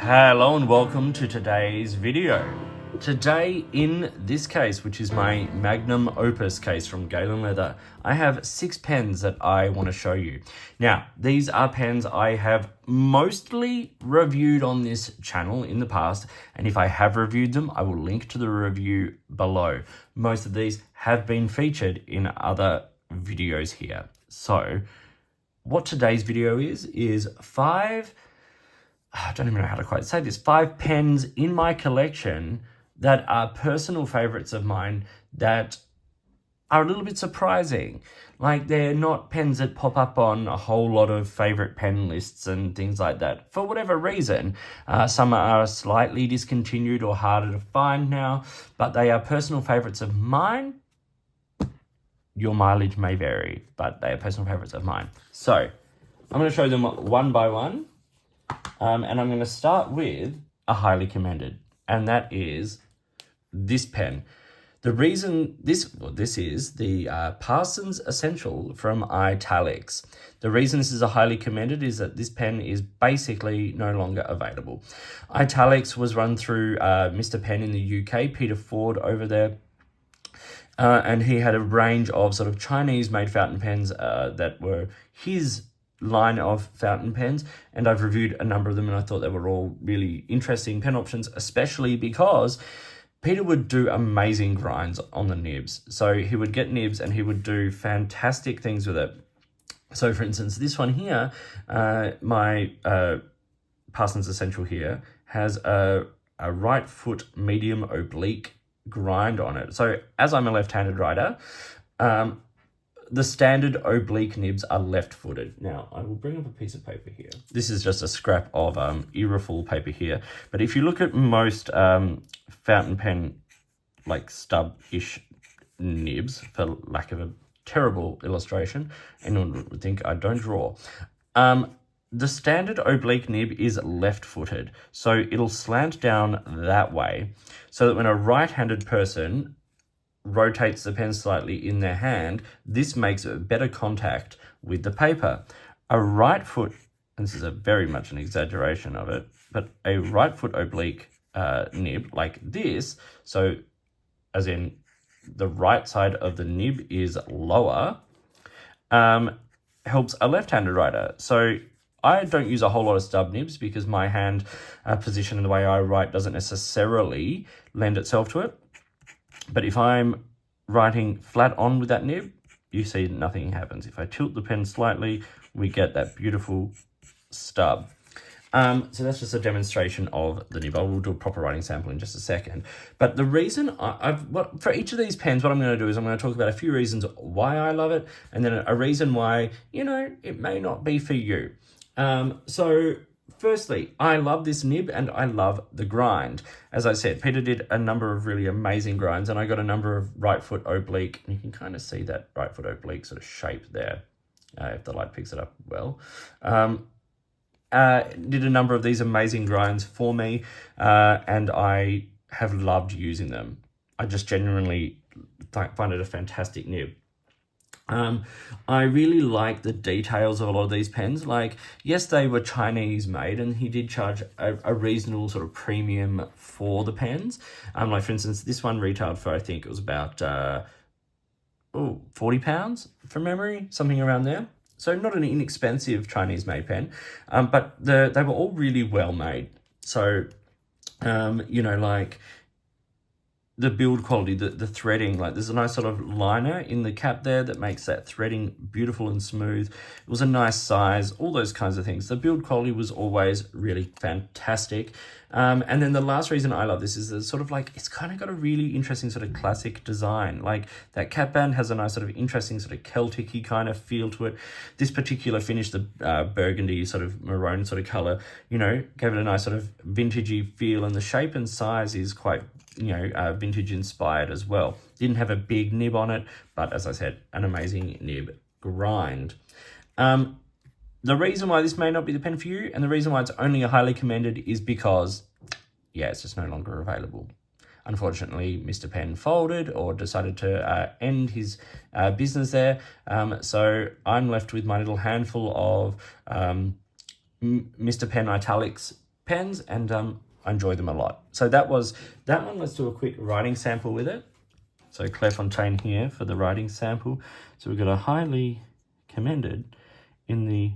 Hello and welcome to today's video. Today, in this case, which is my magnum opus case from Galen Leather, I have 6 pens that I want to show you. Now, these are pens I have mostly reviewed on this channel in the past, and if I have reviewed them, I will link to the review below. Most of these have been featured in other videos here. So, what today's video is 5... I don't even know how to quite say this, 5 pens in my collection that are personal favorites of mine that are a little bit surprising. Like, they're not pens that pop up on a whole lot of favorite pen lists and things like that for whatever reason. Some are slightly discontinued or harder to find now, but they are personal favorites of mine. Your mileage may vary, but they are personal favorites of mine. So, I'm going to show them one by one. And I'm going to start with a highly commended, and that is this pen. The reason this is the Parsons Essential from Italix. The reason this is a highly commended is that this pen is basically no longer available. Italix was run through Mr. Pen in the UK, Peter Ford over there. And he had a range of sort of Chinese-made fountain pens that were his line of fountain pens, and I've reviewed a number of them, and I thought they were all really interesting pen options, especially because Peter would do amazing grinds on the nibs. So he would get nibs and he would do fantastic things with it. So for instance, this one here, my Parsons Essential here, has a right foot medium oblique grind on it. So as I'm a left-handed writer, the standard oblique nibs are left-footed. Now, I will bring up a piece of paper here. This is just a scrap of Irrefull paper here. But if you look at most fountain pen, like stub-ish nibs, for lack of a terrible illustration, anyone would think I don't draw. The standard oblique nib is left-footed. So it'll slant down that way, so that when a right-handed person rotates the pen slightly in their hand, this makes a better contact with the paper. A right foot, and this is very much an exaggeration of it, but a right foot oblique nib like this, so as in the right side of the nib is lower, helps a left-handed writer. So I don't use a whole lot of stub nibs because my hand position and the way I write doesn't necessarily lend itself to it. But if I'm writing flat on with that nib, you see nothing happens. If I tilt the pen slightly, we get that beautiful stub. So that's just a demonstration of the nib. I will do a proper writing sample in just a second. But the reason for each of these pens, what I'm going to do is I'm going to talk about a few reasons why I love it, and then a reason why, it may not be for you. So firstly, I love this nib and I love the grind. As I said, Peter did a number of really amazing grinds, and I got a number of right foot oblique, and you can kind of see that right foot oblique sort of shape there, if the light picks it up well. Did a number of these amazing grinds for me, and I have loved using them. I just genuinely find it a fantastic nib. I really like the details of a lot of these pens. Like, yes, they were Chinese made, and he did charge a reasonable sort of premium for the pens. Like, for instance, this one retailed for, I think it was about £40 from memory, something around there. So not an inexpensive Chinese made pen, but they were all really well made. So, like the build quality, the threading, like there's a nice sort of liner in the cap there that makes that threading beautiful and smooth. It was a nice size, all those kinds of things. The build quality was always really fantastic. And then the last reason I love this is that sort of like, it's kind of got a really interesting sort of classic design. Like that cap band has a nice sort of interesting sort of Celtic-y kind of feel to it. This particular finish, the burgundy sort of maroon sort of color, gave it a nice sort of vintagey feel, and the shape and size is quite vintage inspired as well. Didn't have a big nib on it, but as I said, an amazing nib grind. The reason why this may not be the pen for you, and the reason why it's only a highly commended, is because, it's just no longer available. Unfortunately, Mr. Pen folded or decided to end his business there. So I'm left with my little handful of Mr. Pen Italix pens, and I enjoy them a lot. So that was that one. Let's do a quick writing sample with it. So Clairefontaine here for the writing sample. So we've got a highly commended in the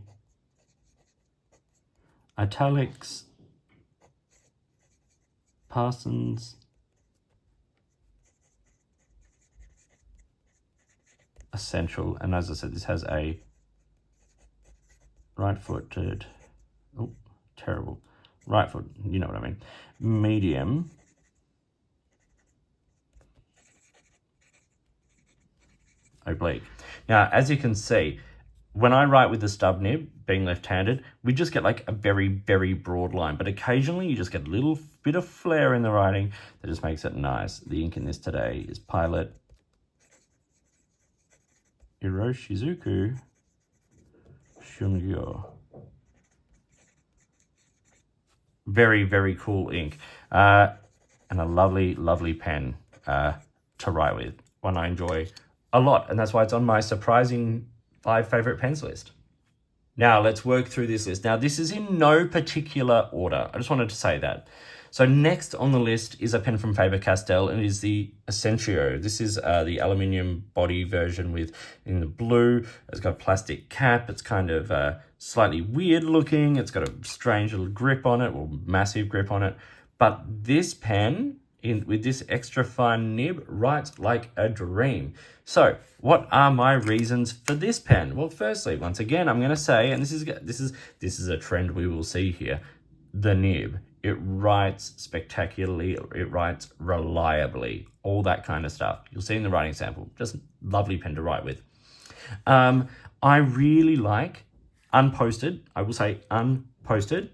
Italix, Parsons, Essential, and as I said, this has a right-footed, oh, terrible, right foot, you know what I mean, medium, oblique. Now, as you can see, when I write with the stub nib, being left-handed, we just get like a very, very broad line, but occasionally you just get a little bit of flair in the writing that just makes it nice. The ink in this today is Pilot Iroshizuku Syun-Gyo. Very, very cool ink. And a lovely, lovely pen to write with. One I enjoy a lot, and that's why it's on my surprising 5 favorite pens list. Now let's work through this list. Now this is in no particular order. I just wanted to say that. So next on the list is a pen from Faber-Castell, and it is the Essentio. This is the aluminium body version in the blue. It's got a plastic cap. It's kind of slightly weird looking. It's got a strange little grip on it, or massive grip on it. But this pen, with this extra fine nib, writes like a dream. So what are my reasons for this pen? Well, firstly, once again, I'm going to say, and this is a trend we will see here, the nib. It writes spectacularly, it writes reliably, all that kind of stuff. You'll see in the writing sample, just lovely pen to write with. I really like unposted. I will say unposted.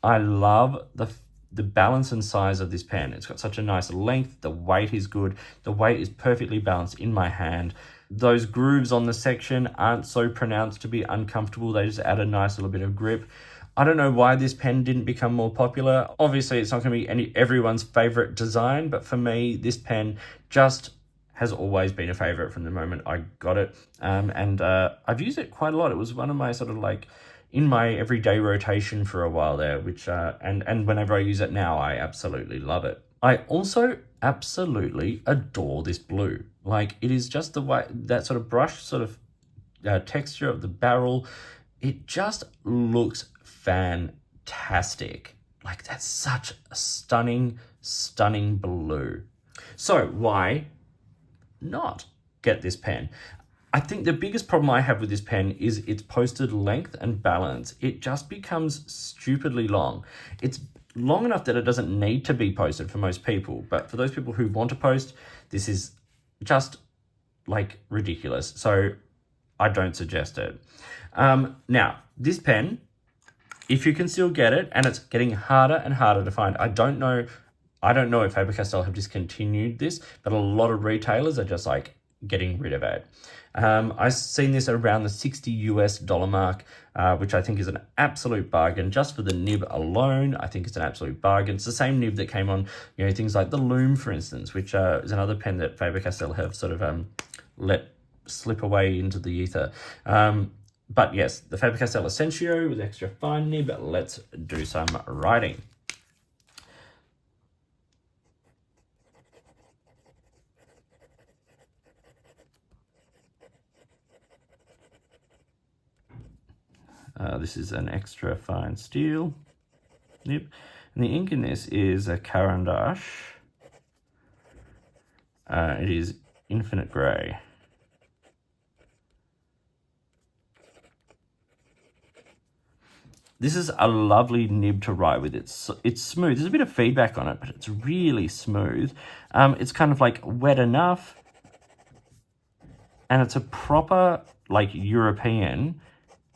I love the balance and size of this pen. It's got such a nice length. The weight is good. The weight is perfectly balanced in my hand. Those grooves on the section aren't so pronounced to be uncomfortable. They just add a nice little bit of grip. I don't know why this pen didn't become more popular. Obviously, it's not going to be everyone's favorite design, but for me, this pen just has always been a favorite from the moment I got it. And I've used it quite a lot. It was one of my sort of like in my everyday rotation for a while there, which and whenever I use it now, I absolutely love it. I also absolutely adore this blue. Like, it is just the way, that sort of brush sort of texture of the barrel, it just looks fantastic. Like, that's such a stunning, stunning blue. So why not get this pen? I think the biggest problem I have with this pen is its posted length and balance. It just becomes stupidly long. It's long enough that it doesn't need to be posted for most people, but for those people who want to post, this is just like ridiculous. So I don't suggest it. Now, this pen, if you can still get it, and it's getting harder and harder to find. I don't know if Faber-Castell have discontinued this, but a lot of retailers are just like getting rid of it. I've seen this around the $60 mark, which I think is an absolute bargain. Just for the nib alone, I think it's an absolute bargain. It's the same nib that came on, things like the Loom, for instance, which is another pen that Faber-Castell have sort of let slip away into the ether. But yes, the Faber-Castell Essentio with extra fine nib. Let's do some writing. This is an extra fine steel nib. And the ink in this is a Caran d'Ache. It is Infinite Grey. This is a lovely nib to write with. It's smooth. There's a bit of feedback on it, but it's really smooth. It's kind of like wet enough, and it's a proper like European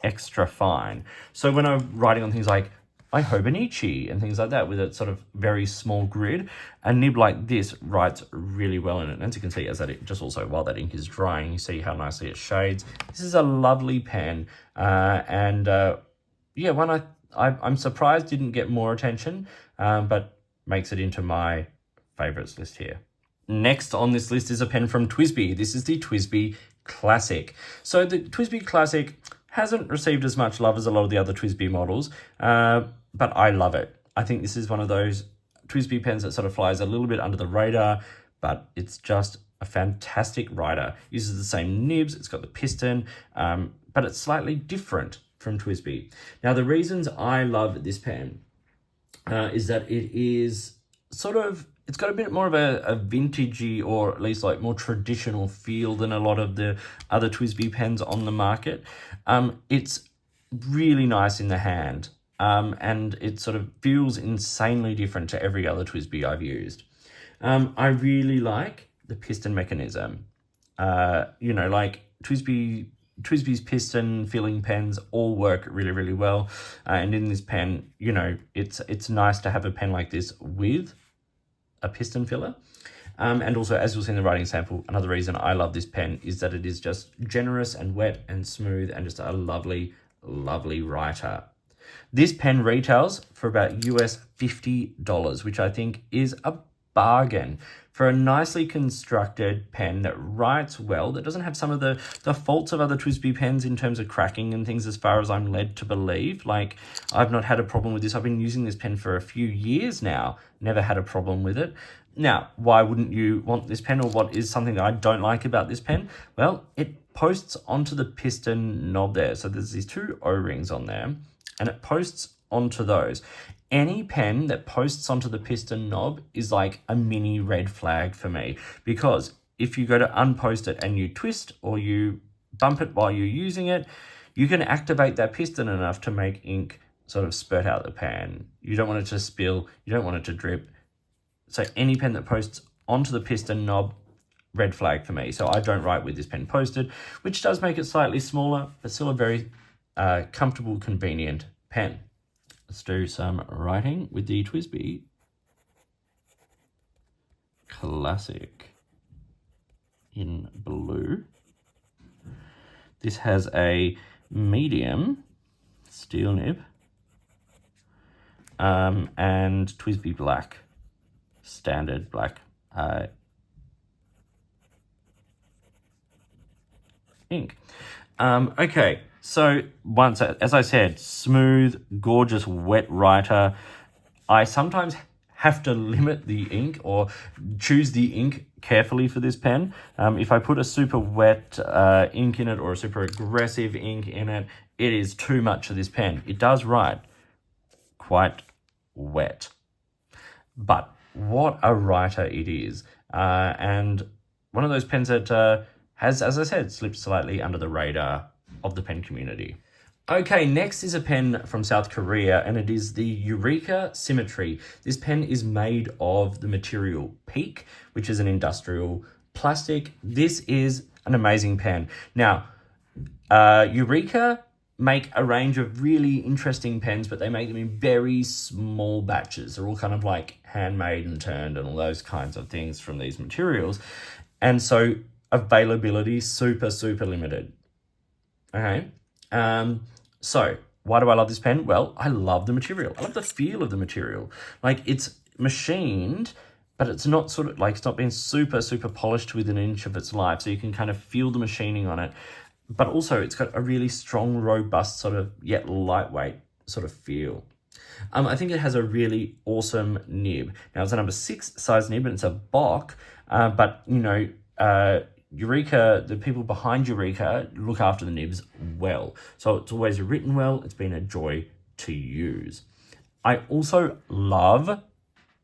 extra fine. So when I'm writing on things like my Hobonichi and things like that with a sort of very small grid, a nib like this writes really well in it. And as you can see, just also while that ink is drying, you see how nicely it shades. This is a lovely pen, yeah, one I'm surprised didn't get more attention, but makes it into my favorites list here. Next on this list is a pen from Twsbi. This is the Twsbi Classic. So the Twsbi Classic hasn't received as much love as a lot of the other Twsbi models, but I love it. I think this is one of those Twsbi pens that sort of flies a little bit under the radar, but it's just a fantastic writer. Uses the same nibs, it's got the piston, but it's slightly different from Twsbi. Now, the reasons I love this pen is that it is sort of, it's got a bit more of a vintagey, or at least like more traditional feel than a lot of the other Twsbi pens on the market. It's really nice in the hand, and it sort of feels insanely different to every other Twsbi I've used. I really like the piston mechanism. You know, like Twsbi's piston filling pens all work really, really well. And in this pen, you know, it's nice to have a pen like this with a piston filler. And also, as you'll see in the writing sample, another reason I love this pen is that it is just generous and wet and smooth and just a lovely, lovely writer. This pen retails for about US $50, which I think is a bargain for a nicely constructed pen that writes well, that doesn't have some of the faults of other Twsbi pens in terms of cracking and things, as far as I'm led to believe. Like, I've not had a problem with this. I've been using this pen for a few years now, never had a problem with it. Now, why wouldn't you want this pen, or what is something that I don't like about this pen? Well, it posts onto the piston knob there. So there's these two O-rings on there, and it posts onto those. Any pen that posts onto the piston knob is like a mini red flag for me, because if you go to unpost it and you twist or you bump it while you're using it, you can activate that piston enough to make ink sort of spurt out the pen. You don't want it to spill, you don't want it to drip. So any pen that posts onto the piston knob, red flag for me. So I don't write with this pen posted, which does make it slightly smaller, but still a very comfortable, convenient pen. Let's do some writing with the Twsbi Classic in blue. This has a medium steel nib and Twsbi black, standard black ink. Okay. So once, as I said, smooth, gorgeous, wet writer. I sometimes have to limit the ink or choose the ink carefully for this pen. If I put a super wet ink in it, or a super aggressive ink in it, it is too much of this pen. It does write quite wet, but what a writer it is. And one of those pens that has, as I said, slipped slightly under the radar of the pen community. Okay, next is a pen from South Korea, and it is the Eureka Symmetry. This pen is made of the material PEEK, which is an industrial plastic. This is an amazing pen. Now, Eureka make a range of really interesting pens, but they make them in very small batches. They're all kind of like handmade and turned and all those kinds of things from these materials. And so availability super, super limited. Okay, so why do I love this pen? Well, I love the material. I love the feel of the material. Like, it's machined, but it's not sort of like, it's not been super, super polished within an inch of its life. So you can kind of feel the machining on it, but also it's got a really strong, robust sort of, yet lightweight sort of feel. I think it has a really awesome nib. Now, it's a number 6 size nib, and it's a Bock, but you know, Eureka, the people behind Eureka look after the nibs well. So it's always written well. It's been a joy to use. I also love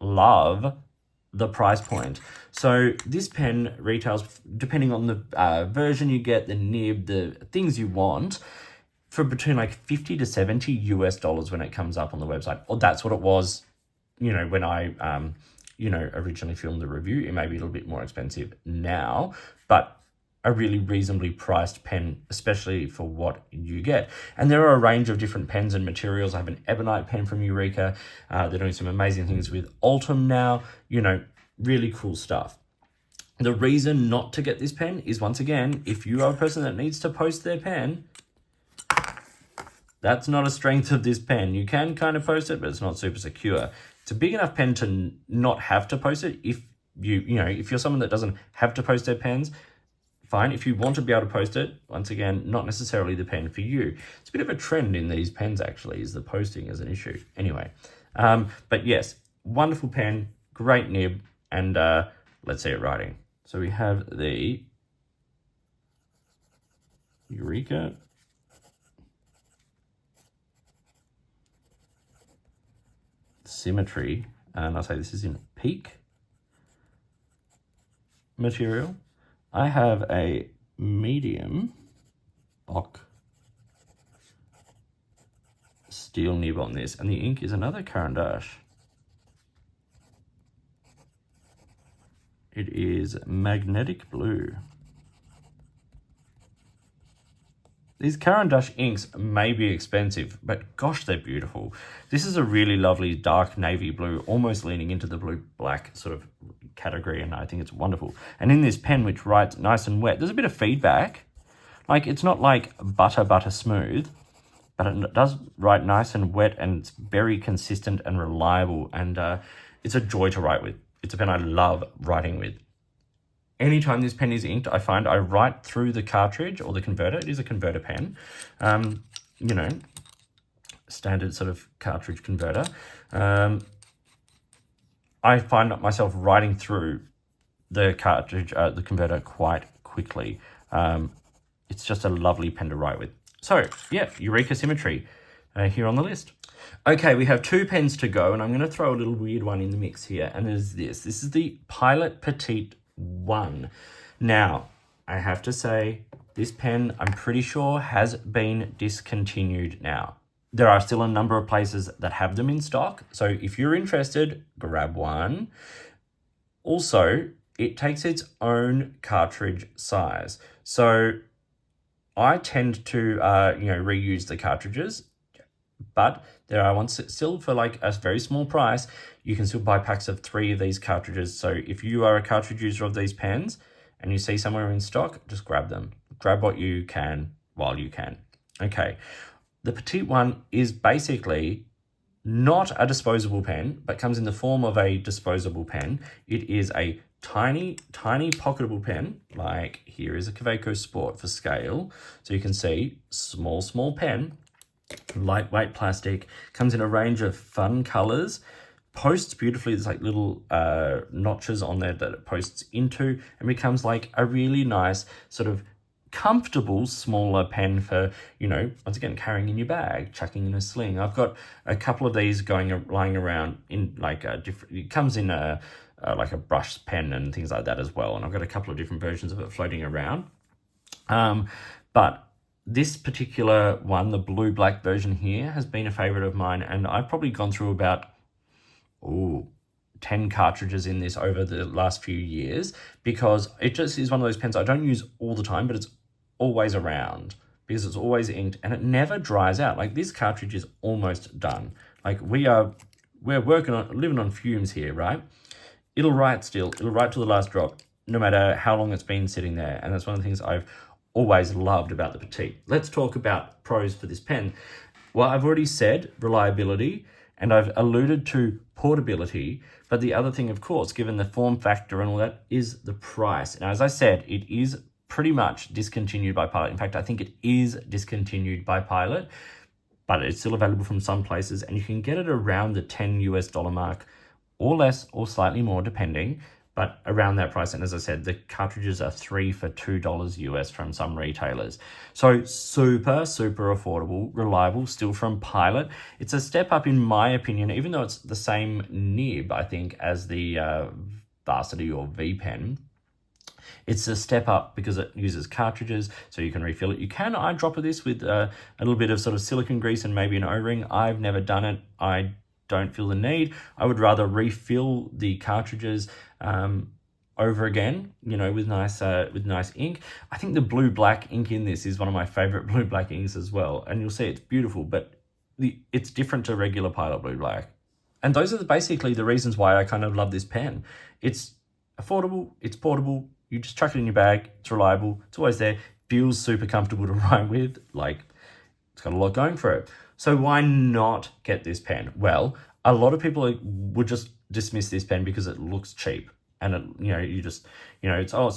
the price point. So this pen retails, depending on the version you get, the nib, the things you want, for between like 50 to 70 US dollars when it comes up on the website. Or that's what it was, you know, when I originally filmed the review. It may be a little bit more expensive now, but a really reasonably priced pen, especially for what you get. And there are a range of different pens and materials. I have an ebonite pen from Eureka. They're doing some amazing things with Ultim now, you know, really cool stuff. The reason not to get this pen is, once again, if you are a person that needs to post their pen, that's not a strength of this pen. You can kind of post it, but it's not super secure. It's a big enough pen to not have to post it. If if you're someone that doesn't have to post their pens, fine. If you want to be able to post it, once again, not necessarily the pen for you. It's a bit of a trend in these pens, actually, is the posting as an issue. Anyway, But yes, wonderful pen, great nib, and let's see it writing. So we have the Eureka Symmetry, and I'll say this is in peak material. I have a medium Bock steel nib on this, and the ink is another Caran d'Ache. It is magnetic blue. These Caran d'Ache inks may be expensive, but gosh, they're beautiful. This is a really lovely dark navy blue, almost leaning into the blue-black sort of category, and I think it's wonderful. And in this pen, which writes nice and wet, there's a bit of feedback. Like, it's not like butter smooth, but it does write nice and wet, and it's very consistent and reliable, and it's a joy to write with. It's a pen I love writing with. Anytime this pen is inked, I find I write through the cartridge or the converter. It is a converter pen, you know, standard sort of cartridge converter. I find myself writing through the cartridge, the converter quite quickly. It's just a lovely pen to write with. So yeah, Eureka Symmetry here on the list. Okay, we have 2 pens to go, and I'm going to throw a little weird one in the mix here, and there's this. This is the Pilot Petit 1. Now, I have to say, this pen, I'm pretty sure, has been discontinued now. There are still a number of places that have them in stock, so if you're interested, grab one. Also, it takes its own cartridge size. So I tend to, reuse the cartridges, but there are ones that still, for like a very small price, you can still buy packs of 3 of these cartridges. So if you are a cartridge user of these pens and you see somewhere in stock, just grab them. Grab what you can while you can. Okay, the Petit one is basically not a disposable pen, but comes in the form of a disposable pen. It is a tiny pocketable pen. Like, here is a Kaweco Sport for scale. So you can see, small pen, lightweight plastic, comes in a range of fun colors, posts beautifully. There's like little notches on there that it posts into, and becomes like a really nice sort of comfortable smaller pen for, once again, carrying in your bag, chucking in a sling. I've got a couple of these lying around in like a different, it comes in like a brush pen and things like that as well, and I've got a couple of different versions of it floating around. But this particular one, the blue-black version here, has been a favorite of mine, and I've probably gone through about 10 cartridges in this over the last few years, because it just is one of those pens I don't use all the time, but it's always around because it's always inked and it never dries out. Like, this cartridge is almost done. Like, we're living on fumes here, right? It'll write still, it'll write to the last drop, no matter how long it's been sitting there, and that's one of the things I've always loved about the Petit. Let's talk about pros for this pen. Well, I've already said reliability, and I've alluded to portability, but the other thing, of course, given the form factor and all that, is the price. Now, as I said, it is pretty much discontinued by Pilot. In fact, I think it is discontinued by Pilot, but it's still available from some places, and you can get it around the $10 mark, or less, or slightly more, depending, but around that price. And as I said, the cartridges are 3 for $2 from some retailers. So super affordable, reliable, still from Pilot. It's a step up in my opinion, even though it's the same nib, I think, as the Varsity or V Pen. It's a step up because it uses cartridges, so you can refill it. You can eyedropper this with a little bit of sort of silicone grease and maybe an O-ring. I've never done it. I don't feel the need. I would rather refill the cartridges over again, with nice ink. I think the blue-black ink in this is one of my favorite blue-black inks as well, and you'll see it's beautiful, but it's different to regular Pilot blue-black. And those are basically the reasons why I kind of love this pen. It's affordable, it's portable, you just chuck it in your bag, it's reliable, it's always there, feels super comfortable to write with, like, it's got a lot going for it. So why not get this pen? Well, a lot of people would just dismiss this pen because it looks cheap. And it's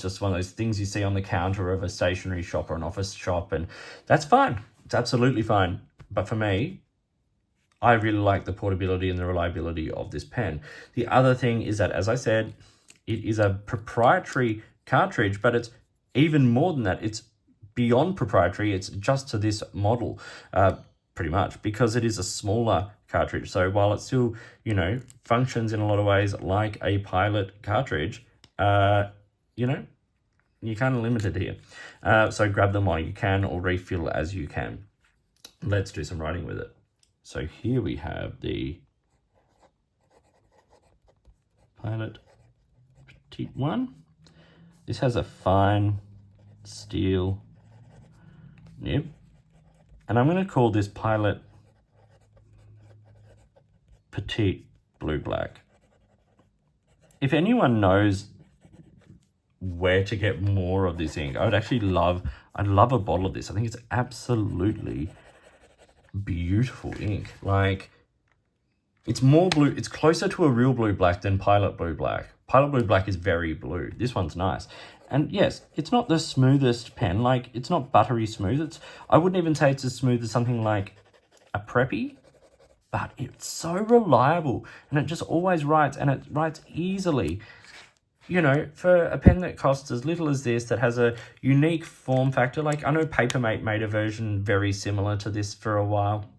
just one of those things you see on the counter of a stationery shop or an office shop, and that's fine. It's absolutely fine. But for me, I really like the portability and the reliability of this pen. The other thing is that, as I said, it is a proprietary cartridge, but it's even more than that. It's beyond proprietary. It's just to this model, pretty much, because it is a smaller cartridge. So while it still, you know, functions in a lot of ways like a Pilot cartridge, you know, you're kind of limited here. So grab them while you can or refill as you can. Let's do some writing with it. So here we have the Pilot Petit one. This has a fine steel nib. And I'm going to call this Pilot Petit Blue Black. If anyone knows where to get more of this ink, I'd love a bottle of this. I think it's absolutely beautiful ink. Like, it's more blue, it's closer to a real blue black than Pilot Blue Black. Pilot Blue Black is very blue. This one's nice. And yes, it's not the smoothest pen. Like, it's not buttery smooth. I wouldn't even say it's as smooth as something like a Preppy, but it's so reliable and it just always writes, and it writes easily. You know, for a pen that costs as little as this, that has a unique form factor, like I know Papermate made a version very similar to this for a while.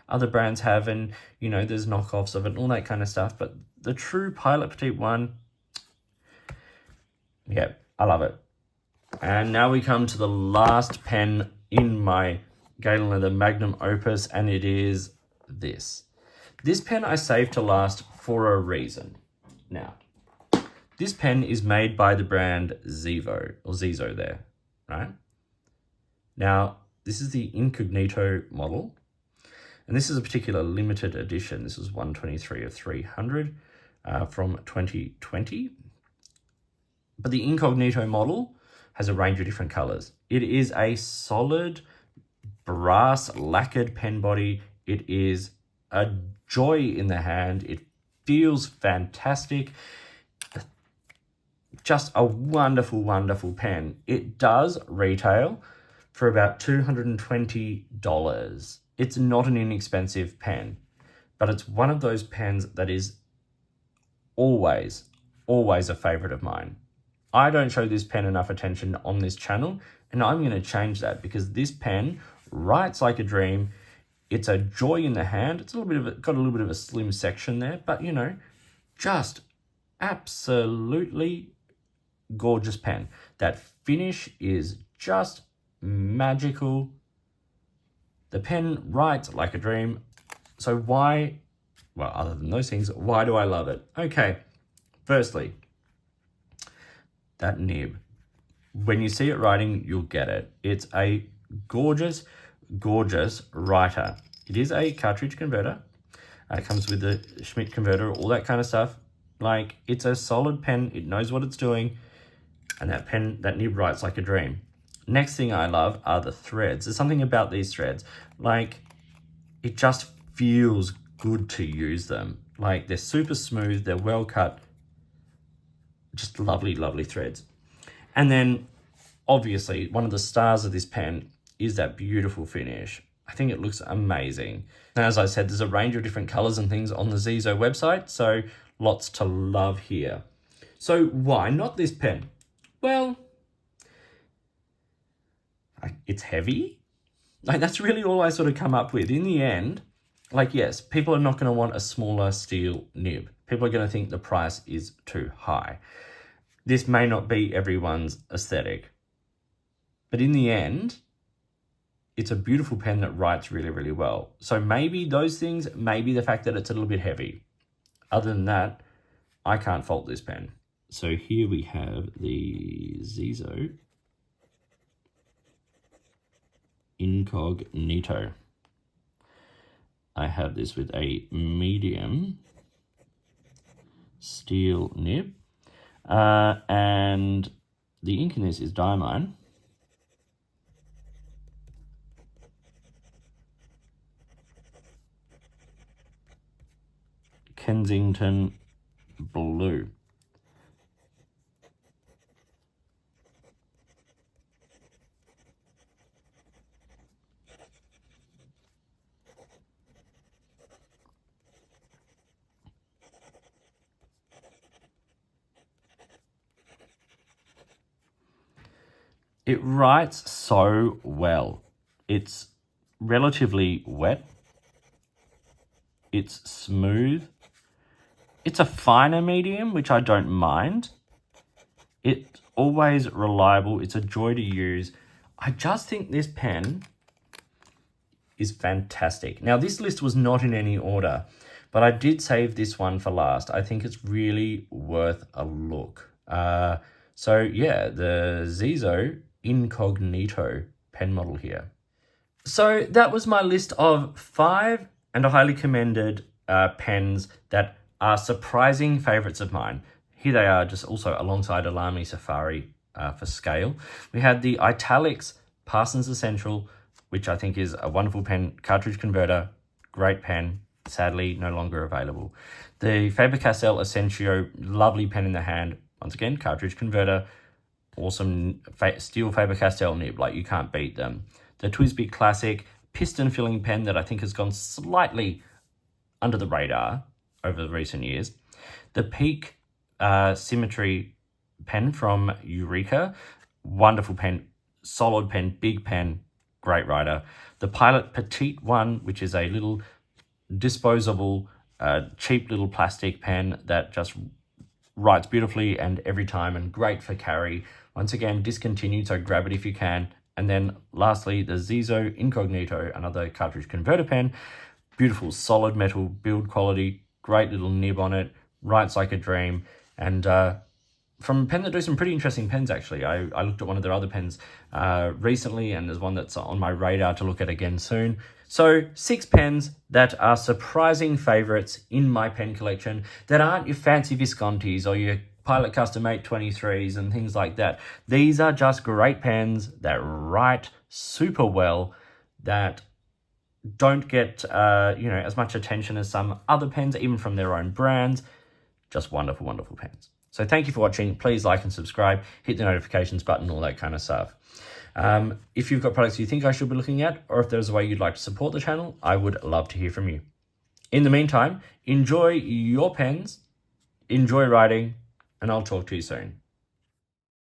Other brands have, and, you know, there's knockoffs of it and all that kind of stuff. But the true Pilot Petit one, yeah, I love it. And now we come to the last pen in my Galen Leather Magnum Opus, and it is this. This pen I saved to last for a reason. Now, this pen is made by the brand Xezo there, right? Now, this is the Incognito model, and this is a particular limited edition. This is 123 of 300 from 2020. But the Incognito model has a range of different colors. It is a solid brass lacquered pen body. It is a joy in the hand. It feels fantastic. Just a wonderful, wonderful pen. It does retail for about $220. It's not an inexpensive pen, but it's one of those pens that is always, always a favorite of mine. I don't show this pen enough attention on this channel, and I'm going to change that because this pen writes like a dream. It's a joy in the hand. It's got a little bit of a slim section there, but, you know, just absolutely gorgeous pen. That finish is just magical. The pen writes like a dream. So why, well, other than those things, why do I love it? Okay, firstly, that nib. When you see it writing, you'll get it. It's a gorgeous, gorgeous writer. It is a cartridge converter. It comes with the Schmidt converter, all that kind of stuff. Like, it's a solid pen. It knows what it's doing. And that nib writes like a dream. Next thing I love are the threads. There's something about these threads. Like, it just feels good to use them. Like, they're super smooth. They're well cut. Just lovely, lovely threads. And then, obviously, one of the stars of this pen is that beautiful finish. I think it looks amazing. And as I said, there's a range of different colors and things on the Xezo website, so lots to love here. So why not this pen? Well, it's heavy. Like, that's really all I sort of come up with. In the end, like, yes, people are not going to want a smaller steel nib. People are going to think the price is too high. This may not be everyone's aesthetic. But in the end, it's a beautiful pen that writes really, really well. So maybe those things, maybe the fact that it's a little bit heavy. Other than that, I can't fault this pen. So here we have the Xezo Incognito. I have this with a medium steel nib. And the ink in this is Diamine. Kensington Blue. It writes so well. It's relatively wet. It's smooth. It's a finer medium, which I don't mind. It's always reliable. It's a joy to use. I just think this pen is fantastic. Now, this list was not in any order, but I did save this one for last. I think it's really worth a look. So yeah, the Xezo Incognito pen model here. So that was my list of 5 and highly commended pens that are surprising favorites of mine. Here they are, just also alongside Alamy Safari for scale. We had the Italix Parsons Essential, which I think is a wonderful pen, cartridge converter, great pen, sadly no longer available. The Faber-Castell Essentio, lovely pen in the hand, once again, cartridge converter, awesome steel Faber-Castell nib, like you can't beat them. The Twsbi Classic piston filling pen that I think has gone slightly under the radar over the recent years. The Peak Symmetry pen from Eureka, wonderful pen, solid pen, big pen, great writer. The Pilot Petit one, which is a little disposable, cheap little plastic pen that just writes beautifully and every time, and great for carry. Once again, discontinued, so grab it if you can. And then lastly, the Xezo Incognito, another cartridge converter pen. Beautiful solid metal build quality, great little nib on it, writes like a dream. And from a pen that do some pretty interesting pens, actually. I looked at one of their other pens recently, and there's one that's on my radar to look at again soon. So 6 pens that are surprising favorites in my pen collection that aren't your fancy Viscontis or your Pilot Custom 823s and things like that. These are just great pens that write super well, that don't get as much attention as some other pens, even from their own brands. Just wonderful, wonderful pens. So thank you for watching. Please like and subscribe, hit the notifications button, all that kind of stuff. If you've got products you think I should be looking at, or if there's a way you'd like to support the channel, I would love to hear from you. In the meantime, enjoy your pens, enjoy writing, and I'll talk to you soon.